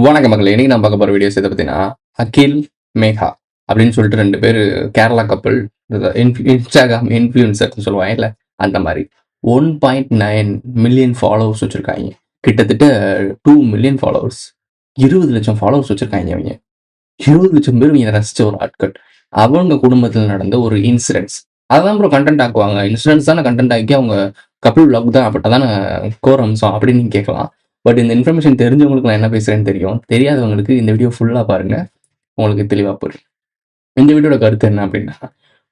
வணக்க மக்களே! இன்னைக்கு நான் பார்க்க போற வீடியோஸ் எத பத்தினா, அகில், மேகா அப்படின்னு சொல்லிட்டு 2 பேரு கேரளா கப்பிள். இன்ஸ்டாகிராம் இன்ஃப்ளூயன்சர்ன்னு சொல்லுவாங்கல்ல, அந்த மாரி. 1.9 மில்லியன் ஃபாலோவர்ஸ் வச்சிருக்காய்ங்க. கிட்டத்தட்ட 2 மில்லியன் ஃபாலோவர்ஸ். 20,00,000 ஃபாலோவர்ஸ் வச்சிருக்காய்ங்க அவிங்க. 20,00,000 பேர் இவங்க ரசிச்ச ஒரு ஆட்கள். அவங்க குடும்பத்தில நடந்த ஒரு இன்சிடென்ட்ஸ். அததான் ப்ரோ கன்டென்ட் ஆக்குவாங்க. இன்சிடென்ட்ஸ் தானே கன்டென்ட் ஆக்கி அவங்க கப்பிள் விளாக் தான் அதானே கோர் அம்சம் அப்படின்னு நீங்க கேட்கலாம். பட் இந்த இன்ஃபர்மேஷன் தெரிஞ்சவங்களுக்கு நான் என்ன பேசுறேன்னு தெரியும். தெரியாதவங்களுக்கு இந்த வீடியோ ஃபுல்லா பாருங்க. உங்களுக்கு தெளிவா புரியும். இந்த வீடியோட கருத்து என்ன அப்படின்னா,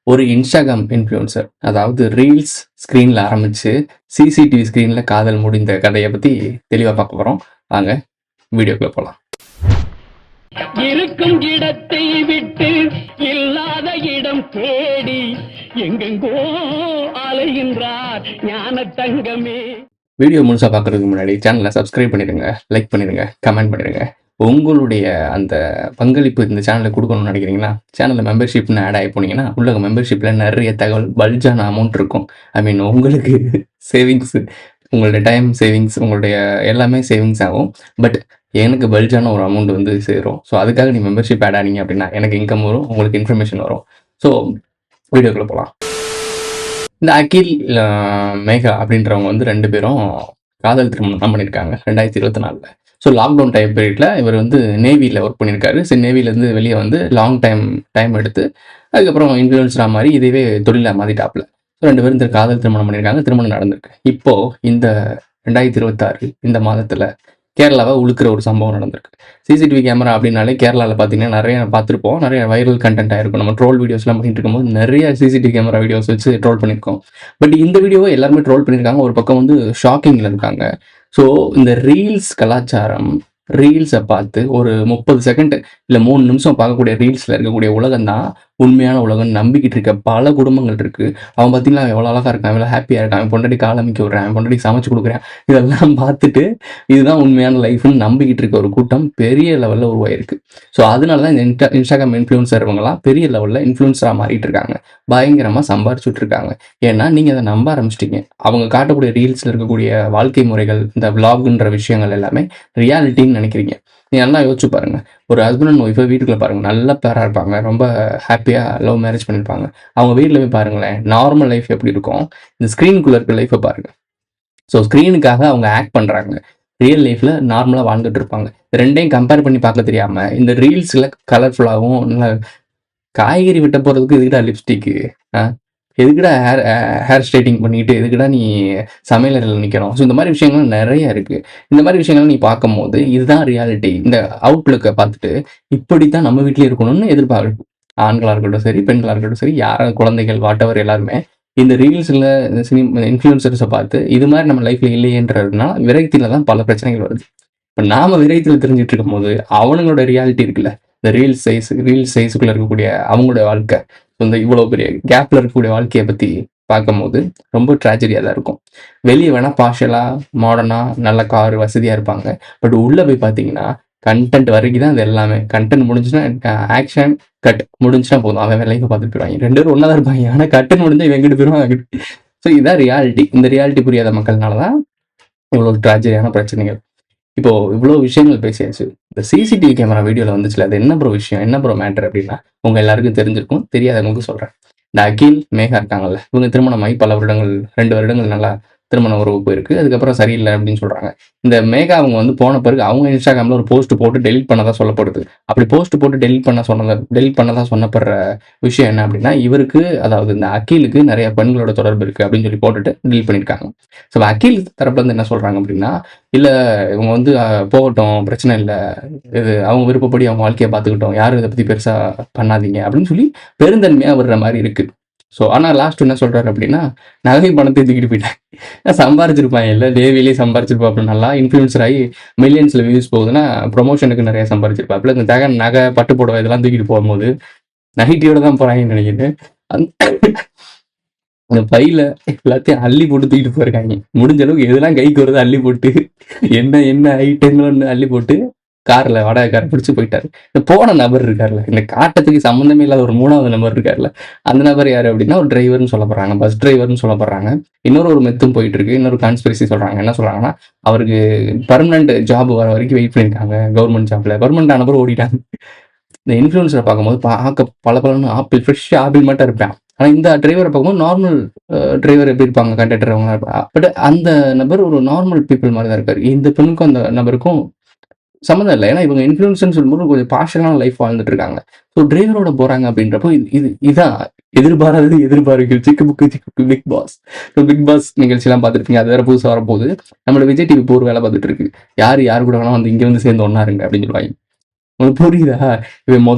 ஒரு இன்ஸ்டாகிராம் இன்ஃப்ளூயன்சர் அதாவது ரீல்ஸ் ஸ்க்ரீன்ல ஆரம்பிச்சு சிசிடிவி ஸ்க்ரீன்ல காதல் முடிந்த கதைய பத்தி தெளிவா பார்க்க போறோம். வாங்க வீடியோக்குள்ள போலாம். இருக்கும் இடத்தை விட்டு இல்லாத இடம் தேடி எங்கெங்கோ அலைகின்றார் ஞான தங்கமே. வீடியோ முழுசா பார்க்கறதுக்கு முன்னாடி சேனலை சப்ஸ்கிரைப் பண்ணிடுங்க, லைக் பண்ணிடுங்க, கமெண்ட் பண்ணிடுங்க. உங்களுடைய அந்த பங்களிப்பு இந்த சேனலுக்கு கொடுக்கணும்னு நினைக்கிறீங்கன்னா, சேனலில் மெம்பர்ஷிப்னு ஆட் ஆகி போனீங்கன்னா, உள்ள மெம்பர்ஷிப்பில் நிறைய தகவல் பல்ஜான அமௌண்ட் இருக்கும். ஐ மீன் உங்களுக்கு சேவிங்ஸ், உங்களுடைய டைம் சேவிங்ஸ், உங்களுடைய எல்லாமே சேவிங்ஸ் ஆகும். பட் எனக்கு பல்ஜான ஒரு அமௌண்ட் வந்து சேரும். ஸோ அதுக்காக நீ மெம்பர்ஷிப் ஆட் ஆனீங்க அப்படின்னா எனக்கு இன்கம் வரும், உங்களுக்கு இன்ஃபர்மேஷன் வரும். ஸோ வீடியோக்குள்ளே போகலாம். இந்த அகில், மேகா அப்படின்றவங்க வந்து 2 பேரும் காதல் திருமணம் தான் பண்ணியிருக்காங்க 2024. ஸோ லாக்டவுன் டைம் பீரியட்ல இவர் வந்து நேவியில் ஒர்க் பண்ணியிருக்காரு. சரி, நேவிலேருந்து வெளியே வந்து லாங் டைம் எடுத்து அதுக்கப்புறம் இன்ஃப்ளூயன்ஸராக மாதிரி இதுவே தொழிலாக மாற்றிட்டாப்புல. ஸோ 2 பேரும் இந்த காதல் திருமணம் பண்ணியிருக்காங்க. திருமணம் நடந்திருக்கு. இப்போது இந்த 2026 இந்த மாதத்தில் கேரளாவை உழுக்கிற ஒரு சம்பவம் நடந்திருக்கு. சிசிடிவி கேமரா அப்படின்னாலே கேரளாவில் பார்த்தீங்கன்னா நிறைய பார்த்துருப்போம். நிறைய வைரல் கண்டென்ட் ஆயிருக்கும். நம்ம ட்ரோல் வீடியோஸ்லாம் பண்ணிட்டு இருக்கும்போது நிறைய சிசிடிவி கேமரா வீடியோஸ் வச்சு ட்ரோல் பண்ணியிருக்கோம். பட் இந்த வீடியோவை எல்லாருமே ட்ரோல் பண்ணியிருக்காங்க. ஒரு பக்கம் வந்து ஷாக்கிங்கில் இருக்காங்க. ஸோ இந்த ரீல்ஸ் கலாச்சாரம், ரீல்ஸை பார்த்து ஒரு 30 செகண்ட் இல்லை 3 நிமிஷம் பார்க்கக்கூடிய ரீல்ஸில் இருக்கக்கூடிய உலகம் தான் உண்மையான உலகம் நம்பிக்கிட்டு இருக்க பல குடும்பங்கள் இருக்குது. அவன் பார்த்தீங்களா எவ்வளோ அழகாக இருக்கான், எவ்வளோ ஹாப்பியாக இருக்கான், அவன் பொண்டாட்டி காலமிக்க விட்றான், அவன் பொண்டாட்டி சமைச்சு கொடுக்குறேன், இதெல்லாம் பார்த்துட்டு இதுதான் உண்மையான லைஃப்னு நம்பிக்கிட்டு இருக்க ஒரு கூட்டம் பெரிய லெவலில் உருவாயிருக்கு. ஸோ அதனால தான் இந்த இன்ஸ்டாகிராம் இன்ஃப்ளூயன்சர் இவங்கலாம் பெரிய லெவலில் இன்ஃப்ளூயன்ஸராக மாறிட்டு இருக்காங்க. பயங்கரமாக சம்பாரிச்சுட்டு இருக்காங்க. ஏன்னா நீங்கள் அதை நம்ப ஆரம்பிச்சிட்டிங்க. அவங்க காட்டக்கூடிய ரீல்ஸில் இருக்கக்கூடிய வாழ்க்கை முறைகள், இந்த விளாக்ன்ற விஷயங்கள் எல்லாமே ரியாலிட்டின்னு நினைக்கிறீங்க. நீ நல்லா யோசிச்சு பாருங்க. ஒரு ஹஸ்பண்ட் அண்ட் ஒய்ஃபை வீட்டுக்குள்ள பாருங்க, நல்ல பேரா இருப்பாங்க, ரொம்ப ஹாப்பியா லவ் மேரேஜ் பண்ணியிருப்பாங்க. அவங்க வீட்டில் போய் பாருங்களேன், நார்மல் லைஃப் எப்படி இருக்கும், இந்த ஸ்க்ரீனுக்குள்ள இருக்க லைஃப்பை பாருங்க. ஸோ ஸ்க்ரீனுக்காக அவங்க ஆக்ட் பண்றாங்க. ரியல் லைஃப்ல நார்மலா வாழ்ந்துட்டு இருப்பாங்க. ரெண்டையும் கம்பேர் பண்ணி பார்க்க தெரியாம இந்த ரீல்ஸ்ல கலர்ஃபுல்லாகவும் நல்லா காய்கறி வெட்ட போறதுக்கு எதுக்குடா லிப்ஸ்டிக்கு, எதுக்குடா ஹேர் ஸ்ட்ரைட்டிங் பண்ணிட்டு எதுக்குடா நீ சமையலறையில் நிற்கணும். ஸோ இந்த மாதிரி விஷயங்கள் நிறைய இருக்குது. இந்த மாதிரி விஷயங்கள் நீ பார்க்கும்போது இதுதான் ரியாலிட்டி. இந்த அவுட்லுக்கை பார்த்துட்டு இப்படித்தான் நம்ம வீட்டிலே இருக்கணும்னு எதிர்பார்க்கும். ஆண்களாக இருக்கட்டும் சரி, பெண்களாக இருக்கட்டும் சரி, யாரும் குழந்தைகள் வாட்டவர் எல்லாருமே இந்த ரீல்ஸில் இந்த இன்ஃப்ளூயன்சர்ஸை பார்த்து இது மாதிரி நம்ம லைஃப்பில் இல்லையேன்றதுனா விரக்தியில் தான் பல பிரச்சனைகள் வருது. இப்போ நாம் விரக்தியில் தெரிஞ்சுட்டு இருக்கும் போது அவனுங்களோட ரியாலிட்டி இருக்குல்ல, இந்த ரீல்ஸ் சைஸுக்குள்ளே இருக்கக்கூடிய அவங்களோட வாழ்க்கை, இந்த இவ்வளோ பெரிய கேப்பில் இருக்கக்கூடிய வாழ்க்கையை பற்றி பார்க்கும்போது ரொம்ப ட்ராஜடியாக தான் இருக்கும். வெளியே வேணால் பார்ஷலாக மாடர்னாக நல்ல கார் வசதியாக இருப்பாங்க. பட் உள்ளே போய் பார்த்தீங்கன்னா கண்டென்ட் வரைக்கும் தான் அது எல்லாமே. கண்டென்ட் முடிஞ்சுன்னா ஆக்ஷன் கட் முடிஞ்சுன்னா போதும், அவன் லைஃப்பை பார்த்துட்டு போயிடுவாங்க. 2 பேரும் ஒன்றா தான் இருப்பாங்க. ஆனால் கட்டன் முடிஞ்சால் இவன் எங்கிட்டு போயிடுவாங்க. ஸோ இதுதான் ரியாலிட்டி. இந்த ரியாலிட்டி புரியாத மக்கள்னால தான் இவ்வளோ ட்ராஜடியான பிரச்சனைகள். இப்போ இவ்வளோ விஷயங்கள் பேசியாச்சு. இந்த சிசிடிவி கேமரா வீடியோவில் வந்துச்சுல, அது என்ன ப்ரோ விஷயம், என்ன ப்ரோ மேட்டர் அப்படின்னா உங்கள் எல்லாருக்கும் தெரிஞ்சிருக்கும். தெரியாதவங்களுக்கு சொல்கிறேன். இந்த அகில், மேகா இருக்காங்கல்ல, இவங்க திருமணமாகி பல வருடங்கள் 2 வருடங்கள் நல்லா திருமண உறவு போயிருக்கு. அதுக்கப்புறம் சரியில்லை அப்படின்னு சொல்கிறாங்க. இந்த மேகா அவங்க வந்து போன பிறகு அவங்க இன்ஸ்டாகிராமில் ஒரு போஸ்ட் போட்டு டெலிட் பண்ணதா சொல்லப்படுது. அப்படி போஸ்ட் போட்டு டெலிட் பண்ணதா சொன்னப்படுற விஷயம் என்ன அப்படின்னா, இவருக்கு அதாவது இந்த அகிலுக்கு நிறைய பெண்களோட தொடர்பு இருக்குது அப்படின்னு சொல்லி போட்டுட்டு டெலிட் பண்ணியிருக்காங்க. ஸோ அகில் தரப்புல இருந்து என்ன சொல்கிறாங்க அப்படின்னா, இல்லை இவங்க வந்து போகட்டும், பிரச்சனை இல்லை, இது அவங்க விருப்பப்படி அவங்க வாழ்க்கையை பார்த்துக்கிட்டோம், யாரும் இதை பற்றி பெருசாக பண்ணாதீங்க அப்படின்னு சொல்லி பெருந்தன்மையாக வர்ற மாதிரி இருக்குது. ஸோ ஆனால் லாஸ்ட் என்ன சொல்கிறாரு அப்படின்னா, நகை பணத்தை தூக்கிட்டு போயிட்டாங்க. சம்பாரிச்சிருப்பான், இல்லை நேவிலே சம்பாரிச்சிருப்பாப்புல, நல்லா இன்ஃப்ளூயன்சர் ஆகி மில்லியன்ஸில் வியூஸ் போகுதுன்னா ப்ரொமோஷனுக்கு நிறைய சம்பாரிச்சிருப்பாப்புல. இந்த நகை பட்டு புடவை இதெல்லாம் தூக்கிட்டு போகும்போது நைட்டியோட தான் போகிறாங்கன்னு நினைக்கிறேன். அந்த பையில எல்லாத்தையும் அள்ளி போட்டு தூக்கிட்டு போயிருக்காங்க. முடிஞ்ச அளவுக்கு எதெல்லாம் கைக்கு வருது அள்ளி போட்டு, என்ன ஐட்டங்கள்னு அள்ளி போட்டு கார்ல வாடகை காரை பிடிச்சு போயிட்டாரு. இந்த போன நபர் இருக்கார்ல, இந்த காட்டத்துக்கு சம்மந்தமே இல்லாத ஒரு 3வது நபர் இருக்கார்ல, அந்த நபர் யாரு அப்படின்னா ஒரு டிரைவர்ன்னு சொல்லப்படுறாங்க. பஸ் டிரைவர்ன்னு சொல்லப்படுறாங்க. ஒரு மெத்தும் போயிட்டு இருக்கு. இன்னொரு கான்ஸ்பிரசி சொல்றாங்க. என்ன சொல்றாங்கன்னா, அவருக்கு பெர்மனன்ட் ஜாப் வர வரைக்கும் வெயிட் பண்ணியிருக்காங்க. கவர்மெண்ட் ஜாப்ல. பெர்மனன்ட் ஆன பிறகு ஓடிட்டாங்க. இந்த இன்ஃப்ளூயன்சரை பார்க்கும்போது பார்க்க பளபளன்னு ஆப்பிள் ஃப்ரெஷ் ஆப்பிள் மட்டும் இருப்பான். ஆனா இந்த டிரைவரை பார்க்கும்போது நார்மல் டிரைவர் எப்படி இருப்பாங்க, கண்டக்டர் அவங்க. பட் அந்த நபர் ஒரு நார்மல் பீப்புள் மாதிரி தான் இருக்காரு. இந்த பெண்ணுக்கும் அந்த நபருக்கும் சம்மந்தம் இல்ல. ஏன்னா இவங்க இன்ஃப்ளூயன்ஸ்ன்னு சொல்லும்போது கொஞ்சம் பார்ஷியலான லைஃப் வாழ்ந்துட்டு இருக்காங்க. ஸோ டிரைவரோட போறாங்க அப்படின்றப்போ இதான் எதிர்பாராதது எதிர்பார்க்கும். சிக்கு புக்கு Bigg Boss. So Bigg Boss நிகழ்ச்சியெல்லாம் பார்த்துருப்பீங்க. அது வேற புதுசாக வரப்போகுது. நம்மளோட விஜய் டிவி இப்போ ஒரு வேலை பார்த்துட்டு இருக்கு. யார் கூட வேணா வந்து இங்கே வந்து சேர்ந்து ஒண்ணா இருங்க அப்படின்னு சொல்லுவாங்க. உங்களுக்கு புரியுதா? இவன்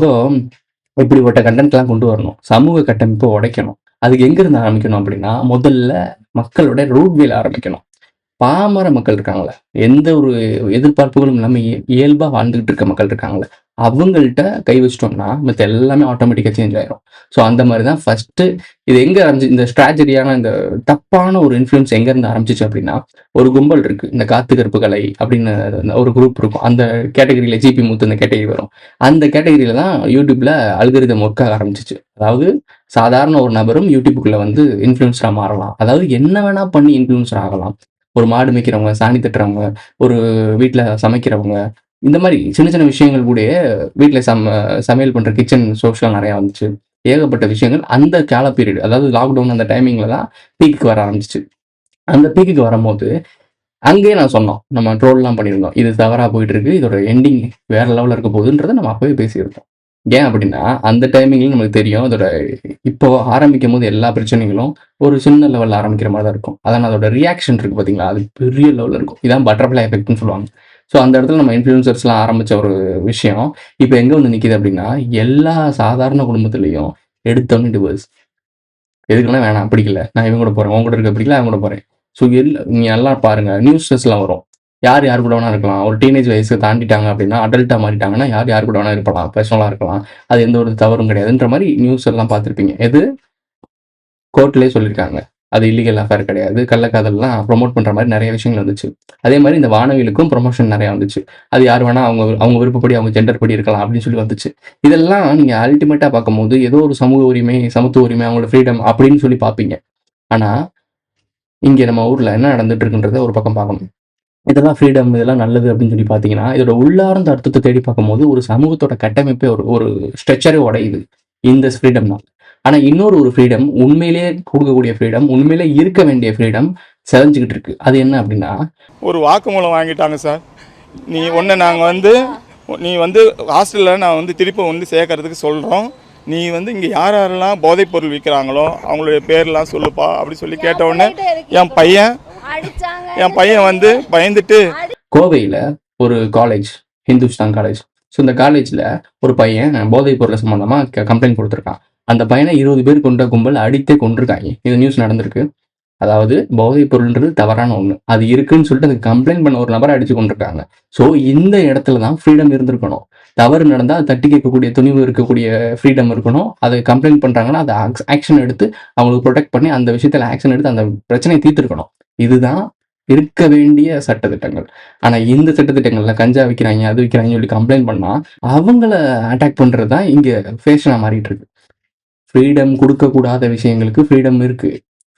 இப்படிப்பட்ட கண்டென்ட்லாம் கொண்டு வரணும். சமூக கட்டமைப்பை உடைக்கணும். அதுக்கு எங்கிருந்து ஆரம்பிக்கணும் அப்படின்னா, முதல்ல மக்களோட ரூட்வேல ஆரம்பிக்கணும். பாமர மக்கள் இருக்காங்கல்ல, எந்த ஒரு எதிர்பார்ப்புகளும் இல்லாம இயல்பா வாழ்ந்துகிட்டு இருக்க மக்கள் இருக்காங்கல்ல, அவங்கள்ட்ட கை வச்சிட்டோம்னா மத்த எல்லாமே ஆட்டோமேட்டிக்கா சேஞ்ச் ஆயிரும். ஸோ அந்த மாதிரி தான் ஃபர்ஸ்ட் இது எங்க ஆரம்பிச்சு இந்த ஸ்ட்ராட்டஜியான இந்த தப்பான ஒரு இன்ஃப்ளூயன்ஸ் எங்க இருந்து ஆரம்பிச்சிச்சு அப்படின்னா, ஒரு கும்பல் இருக்கு. இந்த காத்து கருப்பு கலை அப்படின்னு ஒரு குரூப் இருக்கும். அந்த கேட்டகரியில ஜிபி முத்து இந்த கேட்டகரி வரும். அந்த கேட்டகரியில தான் யூடியூப்ல அல்காரிதம் ஒர்க் ஆக ஆரம்பிச்சிச்சு. அதாவது சாதாரண ஒரு நபரும் யூடியூப்புக்குள்ள வந்து இன்ஃப்ளூயன்ஸரா மாறலாம். அதாவது என்ன வேணா பண்ணி இன்ஃப்ளூயன்சர் ஆகலாம். ஒரு மாடு மேய்க்கிறவங்க, சாணி தட்டுறவங்க, ஒரு வீட்ல சமைக்கிறவங்க, இந்த மாரி சின்ன சின்ன விஷயங்கள் கூடயே வீட்ல சமையல் பண்ற கிச்சன் ஷோஸ்லாம் நெறையா வந்துச்சு. ஏகப்பட்ட விஷயங்கள் அந்த கால பீரியட் அதாவது லாக்டவுன் அந்த டைமிங்ல தான் பீக்குக்கு வர ஆரம்பிச்சுச்சு. அந்த பீக்குக்கு வரும்போது, அங்கேயே நான் சொன்னோம். நம்ம ட்ரோல்லாம் பண்ணியிருந்தோம். இது தவறா போயிட்டு இருக்கு. இதோட எண்டிங் வேற லெவல்ல இருக்க போகுதுன்றத நம்ம அப்பவே பேசியிருந்தோம். ஏன் அப்படின்னா, அந்த டைமிங்ல நமக்கு தெரியும். அதோட இப்போ ஆரம்பிக்கும்போது எல்லா பிரச்சனைகளும் ஒரு சின்ன லெவல்ல ஆரம்பிக்கிற மாரி தான் இருக்கும். ஆனா அதோட ரியாக்ஷன் இருக்கு பார்த்தீங்களா? அது பெரிய லெவல்ல இருக்கும். இதான் பட்டர்ஃப்ளை எஃபெக்ட்ன்னு சொல்லுவாங்க. ஸோ அந்த இடத்துல நம்ம இன்ஃப்ளூயன்சர்ஸ்லாம் ஆரம்பிச்ச ஒரு விஷயம், இப்ப எங்க வந்து நிக்குது அப்படின்னா, எல்லா சாதாரண குடும்பத்திலயும் எடுத்தோனே டிவோர்ஸ். எதுக்குன்னா வேணாம் பிடிக்கல. நான் இவன் கூட போறேன். உன் கூட இருக்க பிடிக்கல, அவன் கூட போறேன். ஸோ நீங்க நல்லா பாருங்க. நியூஸஸ்லாம் வரும். யார் கூட வேணா இருக்கலாம். ஒரு டீனேஜ் வயசு தாண்டிட்டாங்க அப்படின்னா, அடல்ட்டா மாறிட்டாங்கன்னா, யார் கூட வேணா இருக்கலாம். பர்சனலா இருக்கலாம். அது எந்த ஒரு தவறும் கிடையாதுன்ற மாரி நியூஸ் எல்லாம் பார்த்திருப்பீங்க. எது கோர்ட்லயே சொல்லியிருக்காங்க. அது இல்லீகல் அஃபேர் கிடையாது. கள்ளக்காதல்லாம் ப்ரொமோட் பண்ற மாரி நெறைய விஷயங்கள் வந்துச்சு. அதே மாரி இந்த வானவிலுக்கும் ப்ரமோஷன் நெறையா வந்துச்சு. அது யார் வேணா அவங்க அவங்க விருப்பப்படி, அவங்க ஜெண்டர் படி இருக்கலாம் அப்படின்னு சொல்லி வந்துச்சு. இதெல்லாம் நீங்க அல்டிமேட்டா பார்க்கும்போது, ஏதோ ஒரு சமூக உரிமை, சமத்துவ உரிமை, அவங்களோட ஃப்ரீடம் அப்படின்னு சொல்லி பார்ப்பீங்க. ஆனா, இங்க நம்ம ஊர்ல என்ன நடந்துட்டு இருக்குன்றத ஒரு பக்கம் பார்க்கணும். இதெல்லாம் ஃப்ரீடம், இதெல்லாம் நல்லது அப்படின்னு சொல்லி பார்த்தீங்கன்னா, இதோட உள்ளார்ந்த அர்த்தத்த தேடி பார்க்கும்போது, ஒரு சமூகத்தோட கட்டமைப்பே ஒரு ஸ்ட்ரக்சரே உடையுது. இந்த ஃப்ரீடம்னால. ஆனா இன்னொரு ஒரு ஃப்ரீடம், உண்மையிலேயே குடுக்கக்கூடிய ஃப்ரீடம், உண்மையிலே இருக்க வேண்டிய ஃப்ரீடம் சிதைஞ்சுகிட்டு இருக்கு. அது என்ன அப்படின்னா, ஒரு வாக்குமூலம் வாங்கிட்டாங்க சார். நீ வந்து ஹாஸ்டலில் நான் வந்து திருப்பி வந்து சேர்க்கறதுக்கு சொல்கிறோம். நீ வந்து இங்கே யாரெல்லாம் போதைப் பொருள் விற்கிறாங்களோ அவங்களுடைய பேர்லாம் சொல்லுப்பா அப்படி சொல்லி கேட்டவுடனே என் பையன் வந்து பயந்துட்டு கோவையில ஒரு காலேஜ், ஹிந்துஸ்தான் காலேஜ். ஸோ இந்த காலேஜ்ல ஒரு பையன் போதைப் பொருள் சம்பந்தமா கம்ப்ளைண்ட் கொடுத்துருக்கான். அந்த பையனை 20 பேர் கொண்ட கும்பல் அடித்தே கொண்டிருக்காங்க. இது நியூஸ் நடந்திருக்கு. அதாவது போதைப் பொருள்ன்றது தவறான ஒண்ணு. அது இருக்குன்னு சொல்லிட்டு அதுக்கு கம்ப்ளைண்ட் பண்ண ஒரு நபரை அடிச்சு கொண்டிருக்காங்க. ஸோ இந்த இடத்துல தான் ஃப்ரீடம் இருந்திருக்கணும். தவறு நடந்தா தட்டி கேட்கக்கூடிய துணிவு இருக்கக்கூடிய ஃப்ரீடம் இருக்கணும். அதை கம்ப்ளைண்ட் பண்றாங்கன்னா அதை ஆக்ஷன் எடுத்து அவங்களுக்கு ப்ரொடெக்ட் பண்ணி அந்த விஷயத்துல ஆக்ஷன் எடுத்து அந்த பிரச்சனையை தீர்த்திருக்கணும். இதுதான் இருக்க வேண்டிய சட்டத்திட்டங்கள். ஆனா இந்த சட்டத்திட்டங்கள்ல கஞ்சா விற்கிறாங்க, அது விற்கிறாங்கன்னு சொல்லி கம்ப்ளைண்ட் பண்ணா அவங்கள அட்டாக் பண்றது தான் இங்க ஃபேஷனா மாறிட்டு இருக்கு. ஃப்ரீடம் கொடுக்கக்கூடாத விஷயங்களுக்கு ஃப்ரீடம் இருக்கு.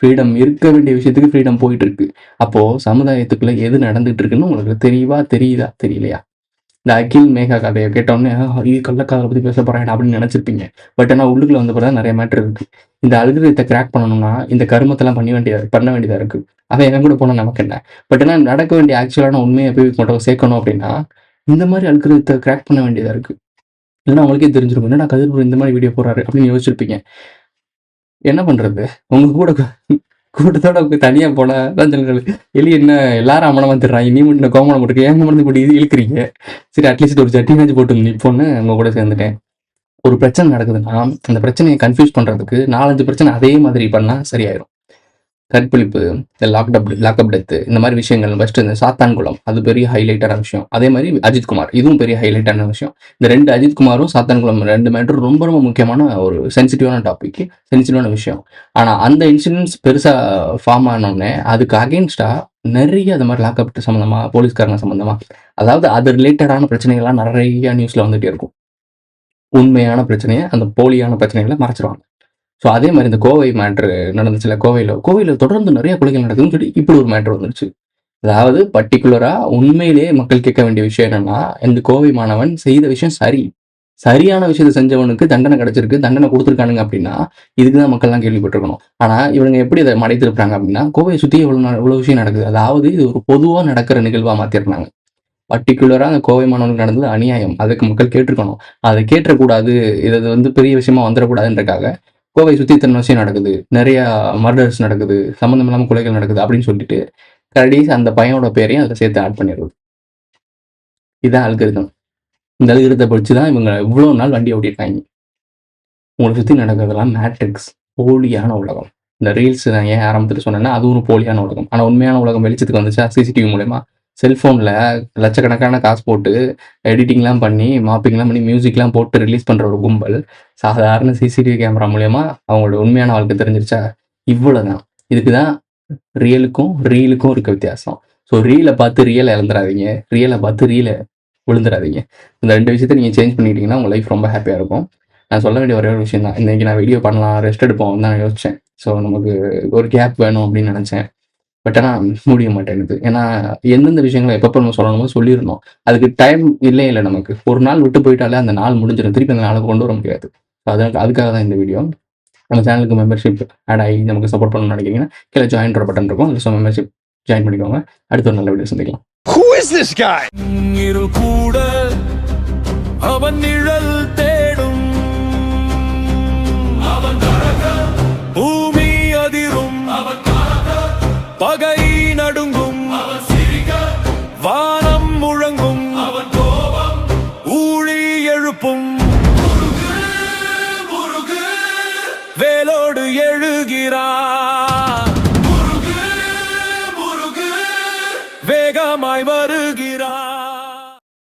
ஃப்ரீடம் இருக்க வேண்டிய விஷயத்துக்கு ஃப்ரீடம் போயிட்டு இருக்கு. அப்போ சமுதாயத்துக்குள்ள எது நடந்துட்டு இருக்குன்னு உங்களுக்கு தெளிவா தெரியுதா, தெரியலையா? இந்த அகில் மேகா கதையை கேட்டோடனே இது கள்ளக்காதலை பத்தி பேச போறேன் அப்படின்னு நினைச்சிருப்பீங்க. பட் ஆனா உள்ளுக்குள்ள வந்த பிறகு நிறைய மேட்டர் இருக்கு. இந்த அல்காரிதத்தை கிராக் பண்ணணும்னா இந்த கருமத்தெல்லாம் பண்ண வேண்டியதா இருக்கு. அவன் எவன் கூட போனா நமக்கு என்ன? பட் ஆனா நடக்க வேண்டிய ஆக்சுவலான உண்மையை போய் மட்டும் சேர்க்கணும் அப்படின்னா இந்த மாதிரி அல்காரிதத்தை கிராக் பண்ண வேண்டியதா இருக்கு. இல்லைன்னா உங்களுக்கே தெரிஞ்சிருக்கும், என்னடா கதிர்புரம் இந்த மாதிரி வீடியோ போறாரு அப்படின்னு யோசிச்சிருப்பீங்க. என்ன பண்றது? உங்க கூட கூட்டத்தோட தனியா போனா எலி என்ன எல்லாரும் அமனமா திடுறாங்க, நீ மட்டும் கோமணம் போட்டுக்க, ஏன் மருந்து போட்டு இது இழுக்கிறீங்க, சரி அட்லீஸ்ட் ஒரு சட்டினாச்சும் போட்டு நிப்போன்னு உங்க கூட சேர்ந்துட்டேன். ஒரு பிரச்சனை நடக்குதுன்னா அந்த பிரச்சனையை கன்ஃபியூஸ் பண்றதுக்கு 4-5 பிரச்சனை அதே மாதிரி பண்ணா சரியாயிரும். கற்பழிப்பு, இந்த லாக்அப் டெத்து, இந்த மாதிரி விஷயங்கள். ஃபர்ஸ்ட் இந்த சாத்தான்குளம் அது பெரிய ஹைலைட்டான விஷயம். அதே மாதிரி அஜித்குமார் இதுவும் பெரிய ஹைலைட்டான விஷயம். இந்த 2 அஜித்குமாரும் சாத்தான்குளம் 2 மேட்டர் ரொம்ப ரொம்ப முக்கியமான ஒரு சென்சிட்டிவான டாபிக், சென்சிட்டிவான விஷயம். ஆனா அந்த இன்சிடென்ட்ஸ் பெருசா ஃபார்ம் ஆனோடனே அதுக்கு அகெயின்ஸ்டா நிறைய அது மாதிரி லாக்அப் சம்மந்தமா, போலீஸ்காரங்க சம்மந்தமா, அதாவது அது ரிலேட்டடான பிரச்சனைகள்லாம் நிறைய நியூஸில் வந்துகிட்டே இருக்கும். உண்மையான பிரச்சனையை அந்த போலியான பிரச்சனைகளை மறைச்சிருவாங்க. ஸோ அதே மாதிரி இந்த கோவை மேட்ரு நடந்துச்சுல, கோவையில் தொடர்ந்து நிறைய கொலைகள் நடக்குதுன்னு சொல்லி இப்படி ஒரு மேட்ரு வந்துருச்சு. அதாவது பர்டிகுலராக உண்மையிலேயே மக்கள் கேட்க வேண்டிய விஷயம் என்னன்னா, இந்த கோவை மாணவன் செய்த விஷயம் சரியான விஷயத்தை செஞ்சவனுக்கு தண்டனை கிடைச்சிருக்கு, தண்டனை கொடுத்துருக்கானுங்க அப்படின்னா இதுக்கு தான் மக்கள்லாம் கேள்விப்பட்டிருக்கணும். ஆனால் இவங்க எப்படி அதை மடை திருப்புறாங்க அப்படின்னா, கோவையை சுற்றி இவ்வளோ விஷயம் நடக்குது, அதாவது இது ஒரு பொதுவாக நடக்கிற நிகழ்வாக மாற்றிருந்தாங்க. பர்டிகுலராக அந்த கோவை மாணவனுக்கு நடந்தது அநியாயம், அதுக்கு மக்கள் கேட்டிருக்கணும், அதை கேட்டக்கூடாது, இது வந்து பெரிய விஷயமா வந்துடக்கூடாதுன்றக்காக கோவை சுற்றி இத்தனை விஷயம் நடக்குது, நிறையா மர்டர்ஸ் நடக்குது, சம்மந்தம் இல்லாமல் கொலைகள் நடக்குது அப்படின்னு சொல்லிட்டு கடைசி அந்த பையனோட பேரையும் அதில் சேர்த்து ஆட் பண்ணிடுறது. இதுதான் அல்கரிதம். இந்த அல்கரிதத்தை படிச்சு தான் இவங்க இவ்வளோ நாள் வண்டி ஓட்டியிருக்காங்க. உங்களை சுற்றி நடக்கிறதெல்லாம் மேட்ரிக்ஸ், போலியான உலகம். இந்த ரீல்ஸ் நான் ஏன் ஆரம்பத்தில் சொன்னேன்னா அது ஒரு போலியான உலகம். ஆனால் உண்மையான உலகம் வெளிச்சத்துக்கு வந்துச்சா சிசிடிவி மூலமா. செல்ஃபோனில் லட்சக்கணக்கான காசு போட்டு எடிட்டிங்லாம் பண்ணி, மாப்பிங்லாம் பண்ணி, மியூசிக்லாம் போட்டு ரிலீஸ் பண்ணுற ஒரு கும்பல் சாதாரண சிசிடிவி கேமரா மூலயமா அவங்களோட உண்மையான வாழ்க்கை தெரிஞ்சிருச்சா? இவ்வளோ தான். இதுக்கு தான் ரீலுக்கும் இருக்க வித்தியாசம். ஸோ ரீலை பார்த்து ரியலை இழந்துடாதீங்க, ரியலை பார்த்து ரீலை விழுந்துடாதீங்க. இந்த 2 விஷயத்தை நீங்கள் சேஞ்ச் பண்ணிக்கிட்டீங்கன்னா உங்கள் லைஃப் ரொம்ப ஹாப்பியாக இருக்கும். நான் சொல்ல வேண்டிய ஒரே ஒரு விஷயம் தான், இன்றைக்கி நான் வீடியோ பண்ணலாம், ரெஸ்ட் எடுப்போம் தான் நான் யோசித்தேன். ஸோ நமக்கு ஒரு கேப் வேணும் அப்படின்னு நினச்சேன். பட் ஆனால் முடிய மாட்டேங்குது. ஏன்னா எந்தெந்த விஷயங்களை எப்பப்போ நம்ம சொல்லணுமோ சொல்லிடணும். அதுக்கு டைம் இல்லை நமக்கு. ஒரு நாள் விட்டு போயிட்டாலே அந்த நாள் முடிஞ்சிடும், திருப்பி அந்த நாளை கொண்டு வர முடியாது. அதுக்காக தான் இந்த வீடியோ. நம்ம சேனலுக்கு மெம்பர்ஷிப் ஆட் ஆகி நமக்கு சப்போர்ட் பண்ணணும்னு நினைக்கிறீங்கன்னா கீழே ஜாயின்ற பட்டன் இருக்கும், அதில் மெம்பர்ஷிப் ஜாயின் பண்ணிக்கோங்க. அடுத்த ஒரு நல்ல வீடியோ சந்திக்கலாம். Who is this guy? கூட அவன் நிழல் தேடும், பூமி அதிரும், பகை நடுங்கும், வானம் முழங்கும், ஊழி எழுப்பும், வேலோடு எழுகிறான், வேகமாய் வருகிறான்.